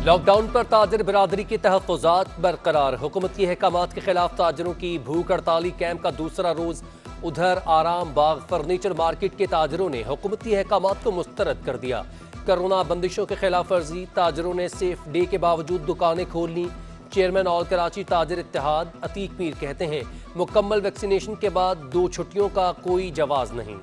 Lockdown पर ताजिर बिरादरी के तहफ़्फ़ुज़ात बरकरार। हुकूमत की अहकामात के खिलाफ ताजिरों की भूख हड़ताली कैंप का दूसरा रोज। उधर आराम बाग फर्नीचर मार्केट के ताजिरों ने हुकूमत की अहकामात को मुस्तरद कर दिया। कोरोना बंदिशों के खिलाफ वर्जी, ताजिरों ने सेफ डे के बावजूद दुकानें खोल ली। चेयरमैन ऑल कराची ताजिर इत्तेहाद अतीक मीर कहते हैं, मुकम्मल वैक्सीनेशन के बाद 2 छुट्टियों का कोई जवाज नहीं।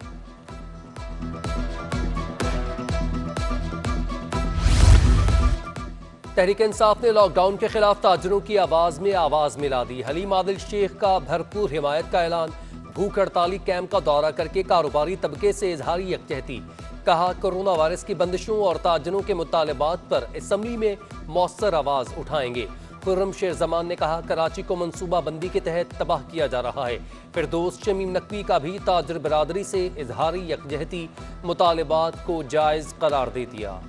तहरीक इंसाफ ने लॉकडाउन के खिलाफ ताजिरों की आवाज में आवाज मिला दी। हलीम आदिल शेख का भरपूर हिमायत का ऐलान। भूख हड़ताली कैंप का दौरा करके कारोबारी तबके से इजहारी यकजहती। कहा, कोरोना वायरस की बंदिशों और ताजिरों के मुतालबात पर असम्बली में मौसर आवाज उठाएंगे। खुर्रम शेर जमान ने कहा, कराची को मनसूबा बंदी के तहत तबाह किया जा रहा है। फिरदौस शमीम नकवी का भी ताजिर बरादरी से इजहारी यकजहती, मुतालबात को जायज करार दे दिया।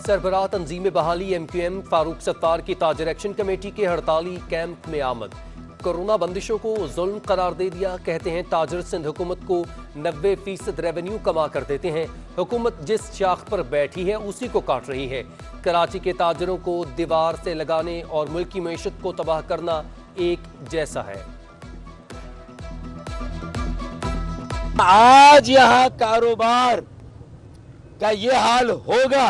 सरबराह तंजीम बहाली MQM फारूक सत्तार की ताजिर एक्शन कमेटी के हड़ताली कैंप में आमद। कोरोना बंदिशों को जुल्म करार दे दिया। कहते हैं, ताजिर सिंध हुकूमत को 90% रेवेन्यू कमा कर देते हैं। हुकूमत जिस शाख पर बैठी है उसी को काट रही है। कराची के ताजिरों को दीवार से लगाने और मुल्क की मईशत को तबाह करना एक जैसा है। आज यहाँ कारोबार का ये हाल होगा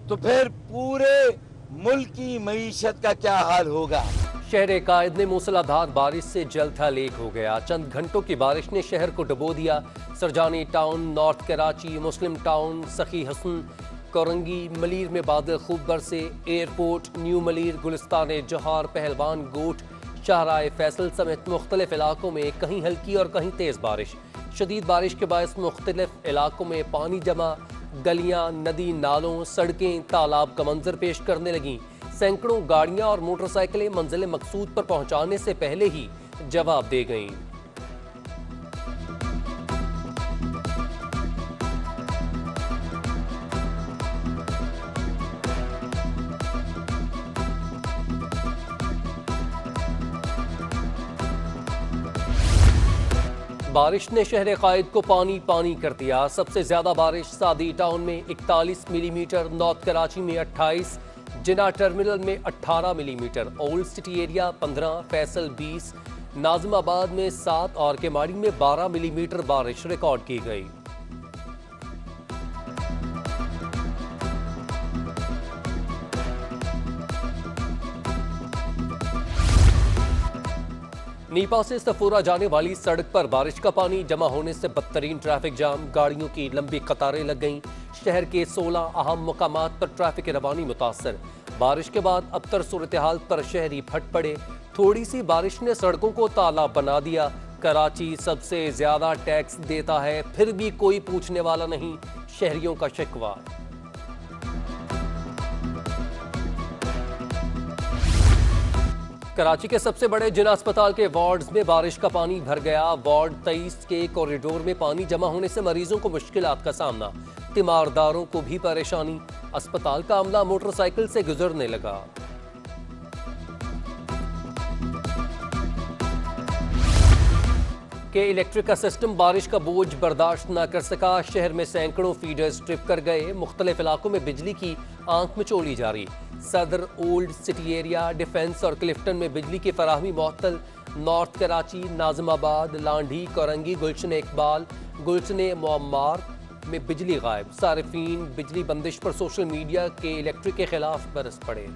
तो फिर पूरे मुल्क की मईशत का क्या हाल होगा। शहर कायद में मूसलाधार बारिश से जलथा लेक हो गया। चंद घंटों की बारिश ने शहर को डुबो दिया। सरजानी टाउन, नॉर्थ कराची, मुस्लिम टाउन, सखी हसन, कोरंगी, मलीर में बादल खूब बरसे। एयरपोर्ट, न्यू मलीर, गुलिस्तान जौहर, पहलवान, गोट, शाहराह फैसल समेत मुख्तलिफ इलाकों में कहीं हल्की और कहीं तेज बारिश। शदीद बारिश के बायस मुख्तलिफ इलाकों में पानी जमा। गलियां, नदी, नालों, सड़कें तालाब का मंजर पेश करने लगीं। सैकड़ों गाड़ियां और मोटरसाइकिलें मंजिल मकसूद पर पहुंचाने से पहले ही जवाब दे गईं। बारिश ने शहर कायद को पानी पानी कर दिया। सबसे ज्यादा बारिश सादी टाउन में 41 मिलीमीटर, नॉर्थ कराची में 28, जिना टर्मिनल में 18 millimetre, old city area 15, Faisal 20, Nazimabad में 7 और केमाड़ी में 12 मिलीमीटर बारिश रिकॉर्ड की गई। नीपा से सफूरा जाने वाली सड़क पर बारिश का पानी जमा होने से बदतरीन ट्रैफिक जाम। गाड़ियों की लंबी कतारें लग गईं। शहर के 16 अहम मकामात पर ट्रैफिक रवानी मुतासर। बारिश के बाद अबतर सूरत हाल पर शहरी फट पड़े। थोड़ी सी बारिश ने सड़कों को तालाब बना दिया। कराची सबसे ज्यादा टैक्स देता है, फिर भी कोई पूछने वाला नहीं, शहरियों का शिकवा। कराची के सबसे बड़े जिला अस्पताल के वार्ड्स में बारिश का पानी भर गया। वार्ड 23 के कॉरिडोर में पानी जमा होने से मरीजों को मुश्किलात का सामना। तीमारदारों को भी परेशानी। अस्पताल का अमला मोटरसाइकिल से गुजरने लगा। के इलेक्ट्रिक का सिस्टम बारिश का बोझ बर्दाश्त न कर सका। शहर में सैकड़ों फीडर्स ट्रिप कर गए। मुख्तलिफ इलाकों में बिजली की आंख मिचोली जारी। सदर, ओल्ड सिटी एरिया, डिफेंस और क्लिफ्टन में बिजली की फराहमी मुअत्तल। नॉर्थ कराची, नाजिमाबाद, लांढी, कोरंगी, गुलशन इकबाल, गुलशन मुअम्मार में बिजली गायब। सारिफीन बिजली बंदिश पर सोशल मीडिया के इलेक्ट्रिक के खिलाफ बरस पड़े।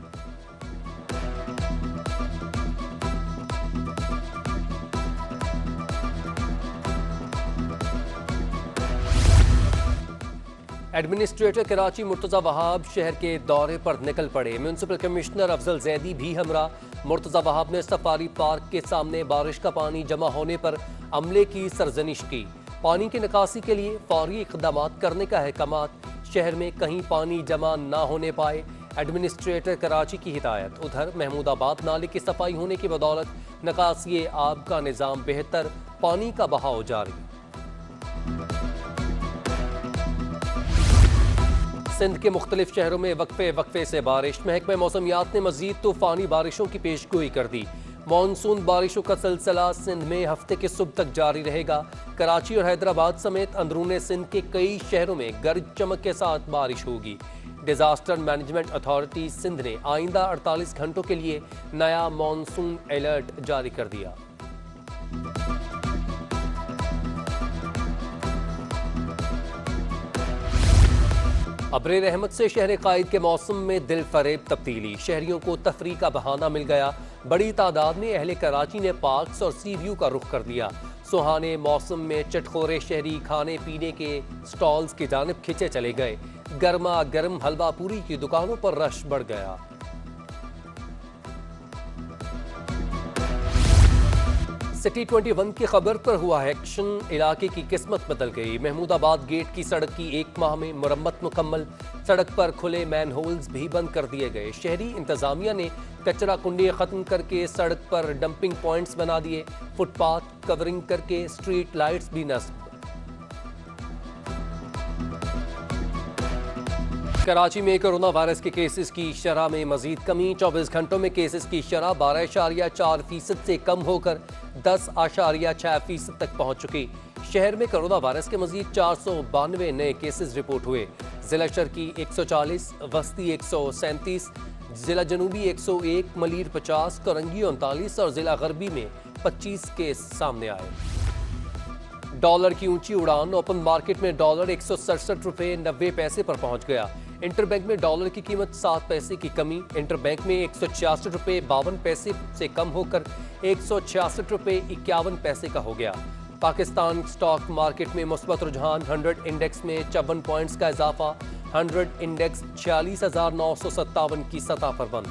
एडमिनिस्ट्रेटर कराची मुर्तज़ा वहाब शहर के दौरे पर निकल पड़े। म्यूनसिपल कमिश्नर अफजल जैदी भी हमरा। मुर्तज़ा वहाब ने सफारी पार्क के सामने बारिश का पानी जमा होने पर अमले की सरजनिश की। पानी की निकासी के लिए फौरी इक़दामात करने का अहकामात। शहर में कहीं पानी जमा ना होने पाए, एडमिनिस्ट्रेटर कराची की हिदायत। उधर महमूदाबाद नाले की सफाई होने की बदौलत निकासी आब का निज़ाम बेहतर, पानी का बहाव जारी। सिंध के मुख्तलिफ शहरों में वक्फे वक्फे से बारिश। महकमा मौसमियात ने मजीद तूफानी बारिशों की पेशगोई कर दी। मॉनसून बारिशों का सिलसिला सिंध में हफ्ते के सुबह तक जारी रहेगा। कराची और हैदराबाद समेत अंदरूनी सिंध के कई शहरों में गरज चमक के साथ बारिश होगी। डिजास्टर मैनेजमेंट अथॉरिटी सिंध ने आइंदा 48 घंटों के लिए नया मॉनसून अलर्ट जारी कर दिया। अब्रे रहमत से शहर कायद के मौसम में दिल फरेब तब्दीली, शहरियों को तफरी का बहाना मिल गया। बड़ी तादाद में अहले कराची ने पार्क्स और सी व्यू का रुख कर दिया। सुहाने मौसम में चटखोरे शहरी खाने पीने के स्टॉल्स की जानिब खिंचे चले गए। गर्मा गर्म हलवा पूरी की दुकानों पर रश बढ़ गया। सिटी 21 की खबर पर हुआ एक्शन, इलाके की किस्मत बदल गई। महमूदाबाद गेट की सड़क की एक माह में मुरम्मत मुकम्मल, सड़क पर खुले मैन होल्स भी बंद कर दिए गए। शहरी इंतजामिया ने कचरा कुंडी खत्म करके सड़क पर डंपिंग पॉइंट्स बना दिए। फुटपाथ कवरिंग करके स्ट्रीट लाइट्स भी नस्ब। कराची में कोरोना वायरस के केसेस की शरह में मजीद कमी, 24 घंटों में केसेस की शरह 12.4% से कम होकर 10.6% तक पहुंच चुकी। शहर में कोरोना वायरस के मजीद 492 नए केसेस रिपोर्ट हुए। जिला शर्की 140, वस्ती 137, जिला जनूबी 101, मलीर 50, करंगी 39 और जिला गरबी में 25 केस सामने आए। डॉलर की ऊंची उड़ान, ओपन मार्केट में डॉलर 167 रुपये 90 पैसे पर पहुंच गया। इंटरबैंक में डॉलर की कीमत 7 पैसे की कमी, इंटरबैंक में 166 रुपये 52 पैसे से कम होकर 166 रुपये 51 पैसे का हो गया। पाकिस्तान स्टॉक मार्केट में मुस्बत रुझान, 100 इंडेक्स में 54 पॉइंट्स का इजाफा, 100 इंडेक्स 46,957 की सतह पर बंद।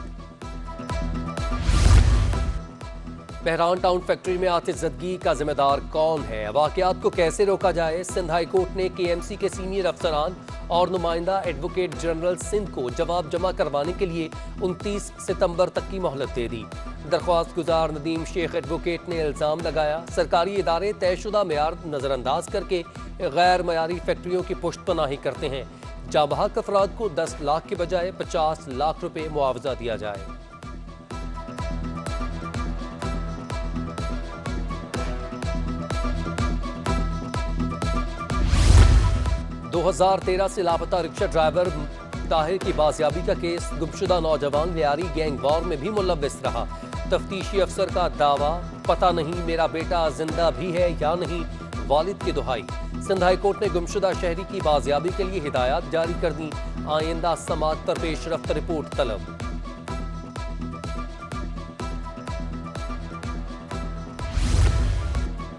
बहरान टाउन फैक्ट्री में आतिशज़दगी का जिम्मेदार कौन है, वाकयात को कैसे रोका जाए। सिंध हाई कोर्ट ने KMC के सीनियर अफसरान और नुमाइंदा एडवोकेट जनरल सिंध को जवाब जमा करवाने के लिए 29 सितंबर तक की मोहलत दे दी। दरख्वास्त गुजार नदीम शेख एडवोकेट ने इल्ज़ाम लगाया सरकारी इदारे तयशुदा मेयार नज़रअंदाज करके गैर मयारी फैक्ट्रियों की पुष्टपनाही करते हैं। जाबहक अफराद को 10 लाख के बजाय 50 लाख रुपये मुआवजा दिया जाए। 2013 से लापता रिक्शा ड्राइवर ताहिर की बाजियाबी का केस, गुमशुदा नौजवान लियारी गैंग वॉर में भी मुलव्विस रहा। तफ्तीशी अफसर का दावा, पता नहीं मेरा बेटा जिंदा भी है या नहीं, वालिद की दुहाई। सिंध हाई कोर्ट ने गुमशुदा शहरी की बाजियाबी के लिए हिदायत जारी कर दी। आइंदा समात पर पेशरफ्त रिपोर्ट तलब।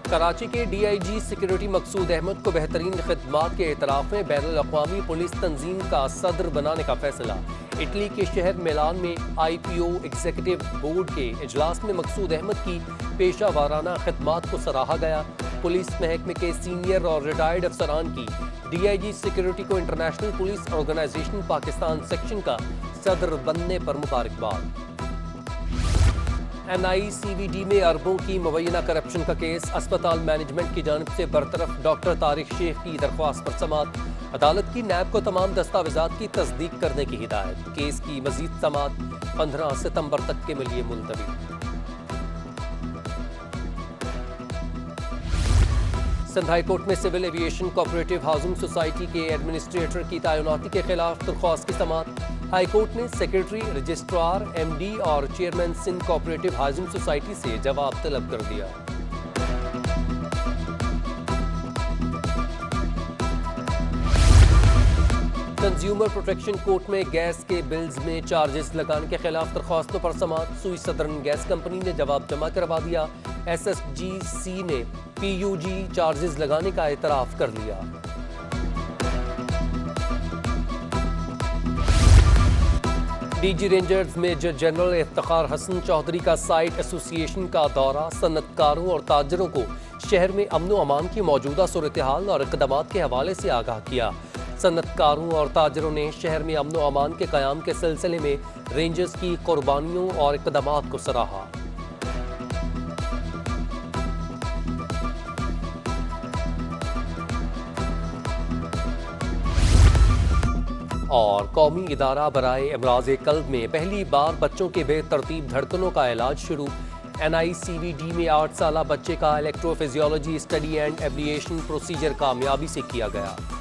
कराची के DIG सिक्योरिटी मकसूद अहमद को बेहतरीन खिदमात के एतराफ़ में बैनुल अक़वामी पुलिस तंजीम का सदर बनाने का फैसला। इटली के शहर मिलान में IPO एग्जीक्यूटिव बोर्ड के इजलास में मकसूद अहमद की पेशा वाराना खिदमात को सराहा गया। पुलिस महकमे के सीनियर और रिटायर्ड अफसरान की DIG सिक्योरिटी को international police organisation Pakistan section का सदर बनने पर मुबारकबाद। NICVD में अरबों की मुबैना करप्शन का केस, अस्पताल मैनेजमेंट की जानिब से बरतरफ डॉक्टर तारिक शेख की दरख्वास्त पर समात। अदालत की नैब को तमाम दस्तावेजात की तस्दीक करने की हिदायत। केस की मजीद समात 15 सितंबर तक के लिए मुलतवी। सिंध हाई कोर्ट में civil aviation cooperative housing society के एडमिनिस्ट्रेटर की तैनाती के खिलाफ दरख्वास्त की समात। हाई कोर्ट ने सेक्रेटरी, रजिस्ट्रार, MD और chairman Sindh cooperative housing society से जवाब तलब कर दिया। कंज्यूमर प्रोटेक्शन कोर्ट में गैस के बिल्स में चार्जेस लगाने के खिलाफ दरख्वास्तों पर समात। सुई सदर्न गैस कंपनी ने जवाब जमा करवा दिया। SSGC ने PUG चार्जेस लगाने का एतराफ कर लिया। DG rangers major general Iftikhar Hasan Chaudhry का साइट एसोसिएशन का दौरा, सन्नतकारों और ताजरों को शहर में अमन व अमान की मौजूदा सूरत हाल और इक़दामात के हवाले से आगाह किया। सन्नतकारों और ताजरों ने शहर में अमन व अमान के क़याम के सिलसिले में रेंजर्स की कुर्बानियों और इक़दामात को सराहा। और कौमी इदारा बराए अमराज़ क़ल्ब में पहली बार बच्चों के बेतरतीब धड़कनों का इलाज शुरू। NICVD में 8 साला बच्चे का इलेक्ट्रोफिजियोलॉजी स्टडी एंड एब्लिएशन प्रोसीजर कामयाबी से किया गया।